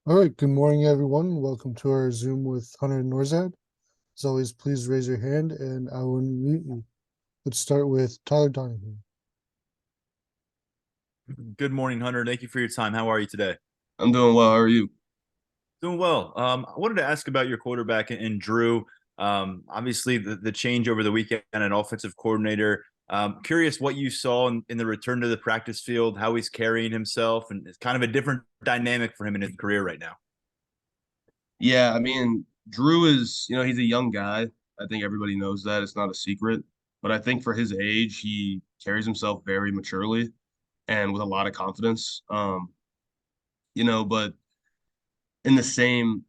All right, good morning, everyone. Welcome to our Zoom with Hunter Nourzad. As always, please raise your hand and I will mute you. Let's start with Tyler Donahue. Good morning, Hunter. Thank you for your time. How are you today? I'm doing well. How are you? Doing well. I wanted to ask about your quarterback and Drew. Obviously, the change over the weekend and offensive coordinator. Curious what you saw in the return to the practice field, how he's carrying himself, and it's kind of a different dynamic for him in his career right now. Yeah, Drew is, he's a young guy. I think everybody knows that. It's not a secret. But I think for his age, he carries himself very maturely and with a lot of confidence. But in the same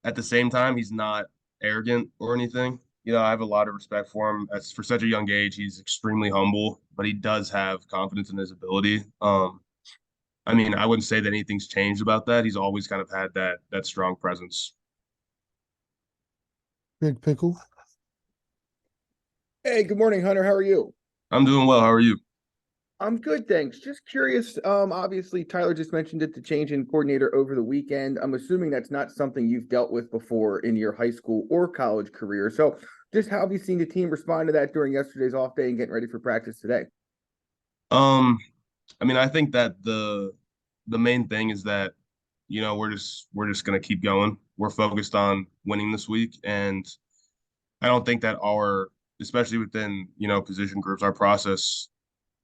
at the same time, he's not arrogant or anything. I have a lot of respect for him. As for such a young age, he's extremely humble, but he does have confidence in his ability. I wouldn't say that anything's changed about that. He's always kind of had that strong presence. Big Pickle. Hey, good morning, Hunter. How are you? I'm doing well. How are you? I'm good, thanks. Just curious. Obviously, Tyler just mentioned it, the change in coordinator over the weekend. I'm assuming that's not something you've dealt with before in your high school or college career. So, just how have you seen the team respond to that during yesterday's off day and getting ready for practice today? Um, I think that the main thing is that, we're just gonna keep going. We're focused on winning this week, and I don't think that especially within, position groups, our process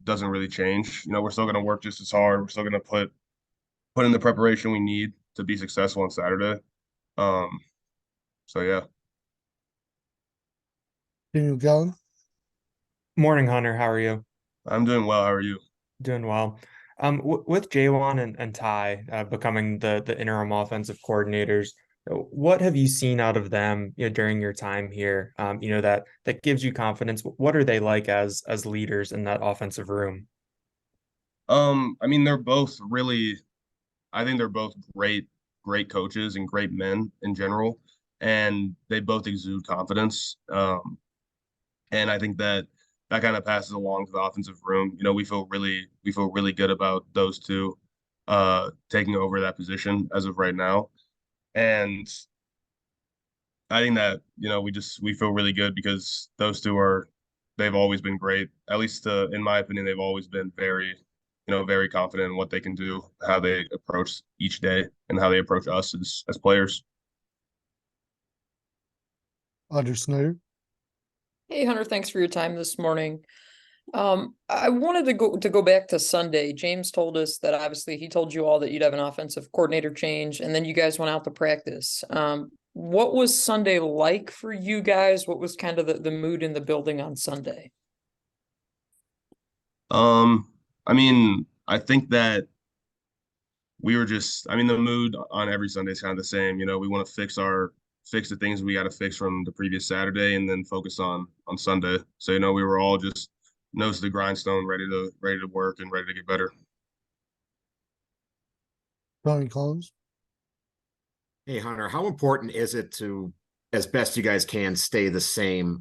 doesn't really change. We're still gonna work just as hard. We're still gonna put in the preparation we need to be successful on Saturday. Um, so yeah. Daniel Gallen. Morning, Hunter. How are you? I'm doing well. How are you? Doing well. With Jawan and Ty becoming the interim offensive coordinators, what have you seen out of them, during your time here? That gives you confidence. What are they like as leaders in that offensive room? They're both really, I think they're both great coaches and great men in general, and they both exude confidence. And I think that kind of passes along to the offensive room. We feel really good about those two taking over that position as of right now. And I think that, we feel really good because those two they've always been great. At least in my opinion, they've always been very confident in what they can do, how they approach each day, and how they approach us as players. Audrey Snyder. Hey Hunter, thanks for your time this morning. I wanted to go back to Sunday. James told us that obviously he told you all that you'd have an offensive coordinator change, and then you guys went out to practice. What was Sunday like for you guys? What was kind of the mood in the building on Sunday? I think that we were just, the mood on every Sunday is kind of the same. We want to fix the things we got to fix from the previous Saturday and then focus on Sunday. So, we were all just nose to the grindstone, ready to work and ready to get better. Ronnie Collins. Hey Hunter, how important is it to, as best you guys can, stay the same,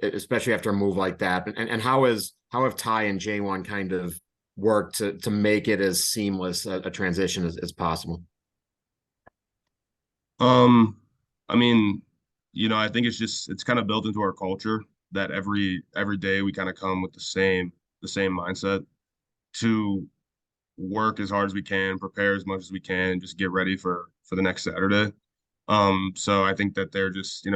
especially after a move like that? And how have Ty and J1 kind of worked to make it as seamless a transition as possible? I think it's kind of built into our culture that every day we kind of come with the same mindset to work as hard as we can, prepare as much as we can, and just get ready for the next Saturday. So I think that they're just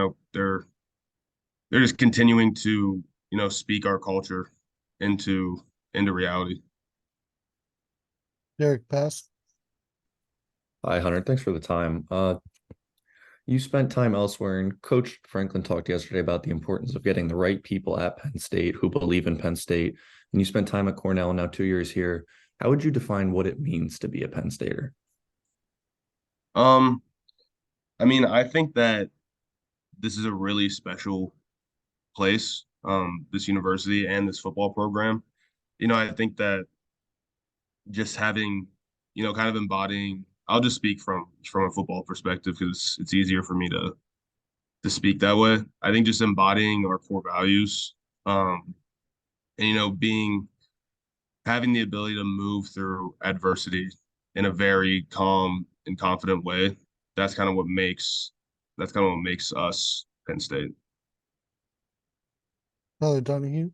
continuing to, speak our culture into reality. Derek Pass. Hi, Hunter. Thanks for the time. You spent time elsewhere, and Coach Franklin talked yesterday about the importance of getting the right people at Penn State who believe in Penn State. And you spent time at Cornell, now 2 years here. How would you define what it means to be a Penn Stater? Um, I think that this is a really special place, this university and this football program. I think that just having, kind of embodying, I'll just speak from a football perspective because it's easier for me to speak that way. I think just embodying our core values, and having the ability to move through adversity in a very calm and confident way. That's kind of what makes us Penn State. Tyler Donahue.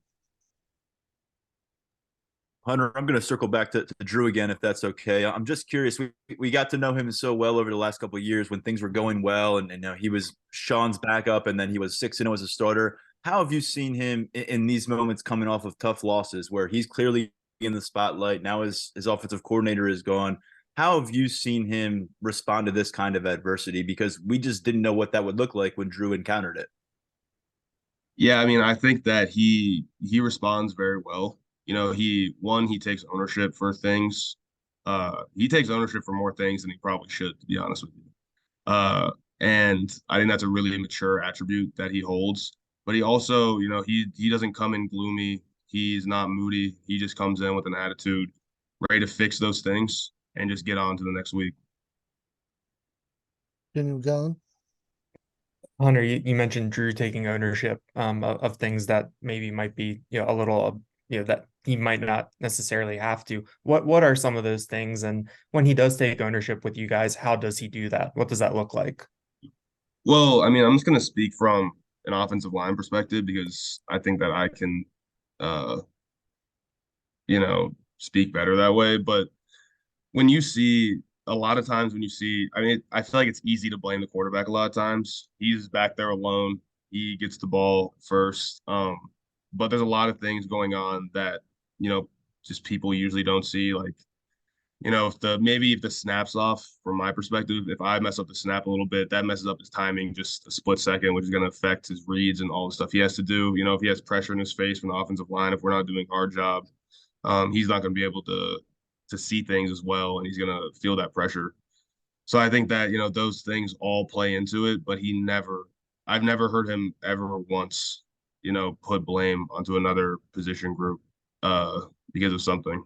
Hunter, I'm going to circle back to Drew again, if that's okay. I'm just curious. We got to know him so well over the last couple of years when things were going well, and he was Sean's backup, and then he was 6-0 as a starter. How have you seen him in these moments coming off of tough losses where he's clearly in the spotlight? Now his offensive coordinator is gone. How have you seen him respond to this kind of adversity? Because we just didn't know what that would look like when Drew encountered it. Yeah, I mean, I think that he responds very well. You know, he takes ownership for things. He takes ownership for more things than he probably should, to be honest with you. And I think that's a really mature attribute that he holds. But he also, you know, he doesn't come in gloomy. He's not moody. He just comes in with an attitude, ready to fix those things and just get on to the next week. Daniel Gallen. Hunter, you mentioned Drew taking ownership of things that maybe might be a little that he might not necessarily have to. What are some of those things? And when he does take ownership with you guys, how does he do that? What does that look like? Well, I mean, I'm just going to speak from an offensive line perspective because I think that I can, uh, speak better that way. But when you see a lot of times when you see, I mean, I feel like it's easy to blame the quarterback a lot of times. He's back there alone. He gets the ball first. But there's a lot of things going on that, just people usually don't see. Like, if the snap's off from my perspective, if I mess up the snap a little bit, that messes up his timing just a split second, which is going to affect his reads and all the stuff he has to do. If he has pressure in his face from the offensive line, if we're not doing our job, he's not going to be able to see things as well, and he's going to feel that pressure. So I think that, those things all play into it, but I've never heard him ever once, put blame onto another position group because of something.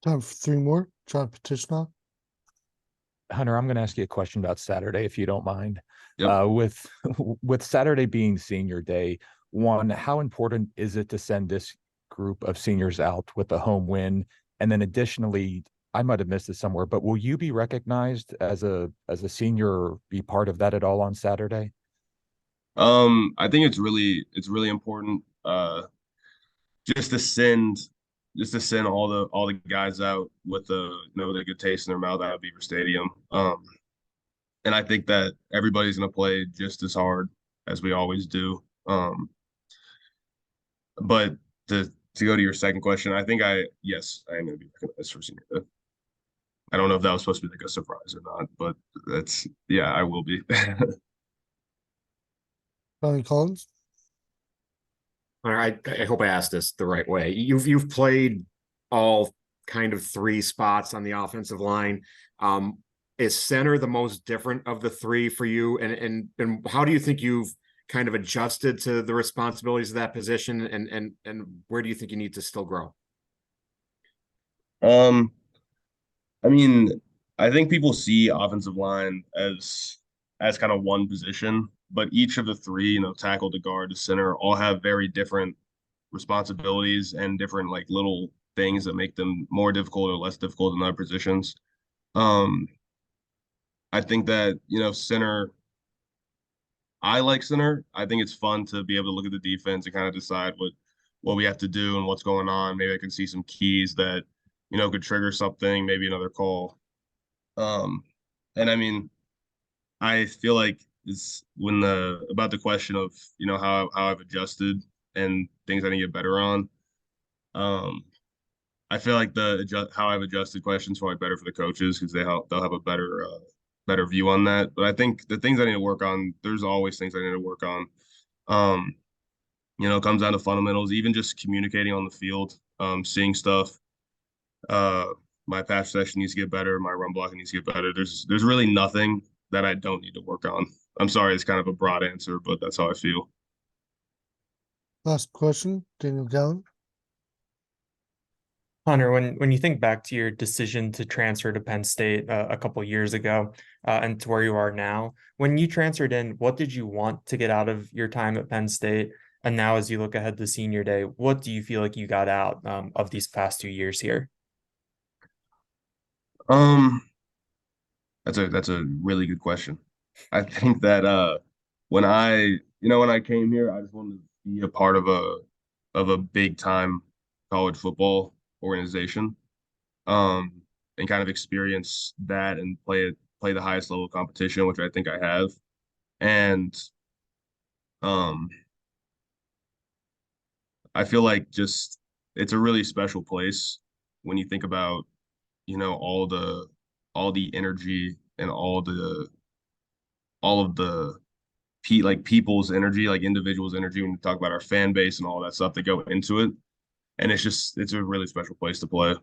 Time for three more. John Petitioner. Hunter, I'm going to ask you a question about Saturday, if you don't mind. Yep. With Saturday being senior day, one, how important is it to send this group of seniors out with a home win? And then additionally, I might have missed it somewhere, but will you be recognized as a senior or be part of that at all on Saturday? I think it's really important just to send all the guys out with with a good taste in their mouth out of Beaver Stadium. And I think that everybody's going to play just as hard as we always do. But to go to your second question, I think yes, I am going to be recognized for senior day. I don't know if that was supposed to be like a surprise or not, but I will be. Ronnie Collins. All right, I hope I asked this the right way. You've played all kind of three spots on the offensive line. Is center the most different of the three for you? And how do you think you've kind of adjusted to the responsibilities of that position? And where do you think you need to still grow? I mean, I think people see offensive line as kind of one position, but each of the three, tackle to guard to center, all have very different responsibilities and different like little things that make them more difficult or less difficult than other positions. I think that, center, I like center. I think it's fun to be able to look at the defense and kind of decide what we have to do and what's going on. Maybe I can see some keys that, could trigger something, maybe another call. And I mean, I feel like it's about the question of, how I've adjusted and things I need to get better on. I feel like how I've adjusted questions probably better for the coaches because they'll have a better view on that. But I think the things I need to work on, there's always things I need to work on. It comes down to fundamentals, even just communicating on the field, seeing stuff. My pass protection needs to get better. My run blocking needs to get better. There's really nothing that I don't need to work on. I'm sorry, it's kind of a broad answer, but that's how I feel. Last question, Daniel Gallen. Hunter, when you think back to your decision to transfer to Penn State a couple years ago and to where you are now, when you transferred in, what did you want to get out of your time at Penn State? And now as you look ahead to senior day, what do you feel like you got out of these past 2 years here? That's a really good question. I think that when I came here, I just wanted to be a part of a big time college football organization, and kind of experience that and play the highest level of competition, which I think I have. And um I feel like just it's a really special place when you think about, all the energy and all of the people's energy, like individuals' energy when you talk about our fan base and all that stuff that go into it. And it's a really special place to play.